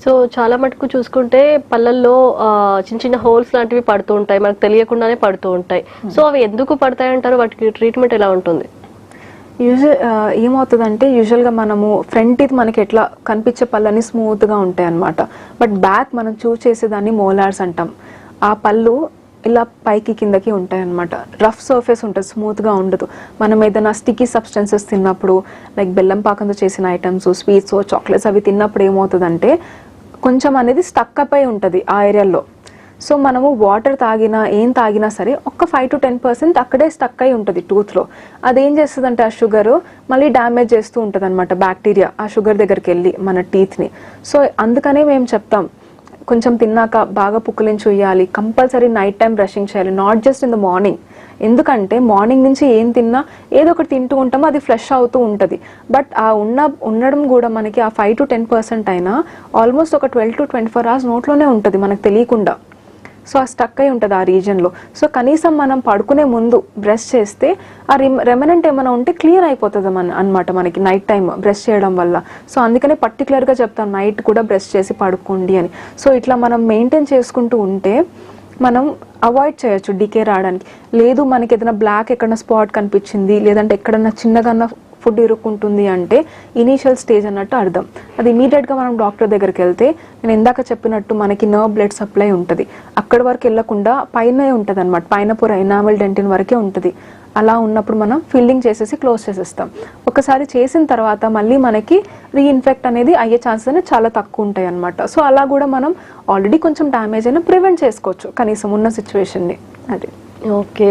So చాలా మటుకు చూసుకుంటే పళ్ళల్లో చిన్న చిన్న హోల్స్ లాంటివి పడుతూ ఉంటాయి, మనకు తెలియకుండానే పడుతూ ఉంటాయి. సో అవి ఎందుకు పడతాయి అంటారు? వాటికి ట్రీట్మెంట్ ఎలా ఉంటుంది? ఏమవుతుందంటే యూజువల్గా మనము ఫ్రంట్ టీత్ మనకి ఎట్లా కనిపించే పళ్ళని స్మూత్గా ఉంటాయి అనమాట. బట్ బ్యాక్ మనం చూస్ చేసేదాన్ని మోలార్స్ అంటాం. ఆ పళ్ళు ఇలా పైకి కిందకి ఉంటాయి అనమాట. రఫ్ సర్ఫేస్ ఉంటుంది, స్మూత్గా ఉండదు. మనం ఏదైనా స్టిక్కీ సబ్స్టెన్సెస్ తిన్నప్పుడు, లైక్ బెల్లం పాకంతో చేసిన ఐటమ్స్, స్వీట్స్, చాక్లెట్స్ అవి తిన్నప్పుడు ఏమవుతుందంటే కొంచెం అనేది స్టక్ అప్ అయి ఉంటుంది ఆ ఏరియాలో. సో మనము వాటర్ తాగినా ఏం తాగినా సరే ఒక 5 to 10% అక్కడే స్టక్ అయి ఉంటుంది టూత్లో. అదేం చేస్తుందంటే ఆ షుగర్ మళ్ళీ డ్యామేజ్ చేస్తూ ఉంటుంది అనమాట, బ్యాక్టీరియా ఆ షుగర్ దగ్గరికి వెళ్ళి మన టీత్ని. సో అందుకనే మేము చెప్తాం కొంచెం తిన్నాక బాగా పుక్కిలించి ఉయ్యాలి, కంపల్సరీ నైట్ టైం బ్రషింగ్ చేయాలి, not just in the morning. ఎందుకంటే మార్నింగ్ నుంచి ఏం తిన్నా ఏదో ఒకటి తింటూ ఉంటామో అది ఫ్లష్ అవుతూ ఉంటుంది. బట్ ఆ ఉండడం కూడా మనకి ఆ 5 to 10% అయినా ఆల్మోస్ట్ ఒక 12 to 24 hours నోట్లోనే ఉంటుంది మనకు తెలియకుండా. సో ఆ స్టక్ అయి ఉంటుంది ఆ రీజన్లో. సో కనీసం మనం పడుకునే ముందు బ్రష్ చేస్తే ఆ రెమనెంట్ ఏమైనా ఉంటే క్లియర్ అయిపోతుంది అనమాట మనకి నైట్ టైం బ్రష్ చేయడం వల్ల. సో అందుకనే పర్టికులర్గా చెప్తాం నైట్ కూడా బ్రష్ చేసి పడుకోండి అని. సో ఇట్లా మనం మెయింటైన్ చేసుకుంటూ ఉంటే మనం అవాయిడ్ చేయొచ్చు డికే రావడానికి. లేదు మనకి ఏదైనా బ్లాక్ ఎక్కడన్నా స్పాట్ కనిపించింది, లేదంటే ఎక్కడన్నా చిన్నగా ఫుడ్ ఇరుక్కుంటుంది అంటే ఇనీషియల్ స్టేజ్ అన్నట్టు అర్థం. అది ఇమీడియట్గా మనం డాక్టర్ దగ్గరికి వెళ్తే నేను ఇందాక చెప్పినట్టు మనకి నర్వ్ బ్లడ్ సప్లై ఉంటుంది, అక్కడి వరకు వెళ్ళకుండా పైనే ఉంటుంది అనమాట, పైన పొర ఎనామెల్ డెంటిన్ వరకే ఉంటుంది. అలా ఉన్నప్పుడు మనం ఫిల్లింగ్ చేసేసి క్లోజ్ చేసేస్తాం. ఒకసారి చేసిన తర్వాత మళ్ళీ మనకి రీఇన్ఫెక్ట్ అనేది అయ్యే ఛాన్సెస్ అనేది చాలా తక్కువ ఉంటాయి అనమాట. సో అలా కూడా మనం ఆల్రెడీ కొంచెం డ్యామేజ్ అయినా ప్రివెంట్ చేసుకోవచ్చు కనీసం ఉన్న సిచ్యువేషన్ని. అది ఓకే.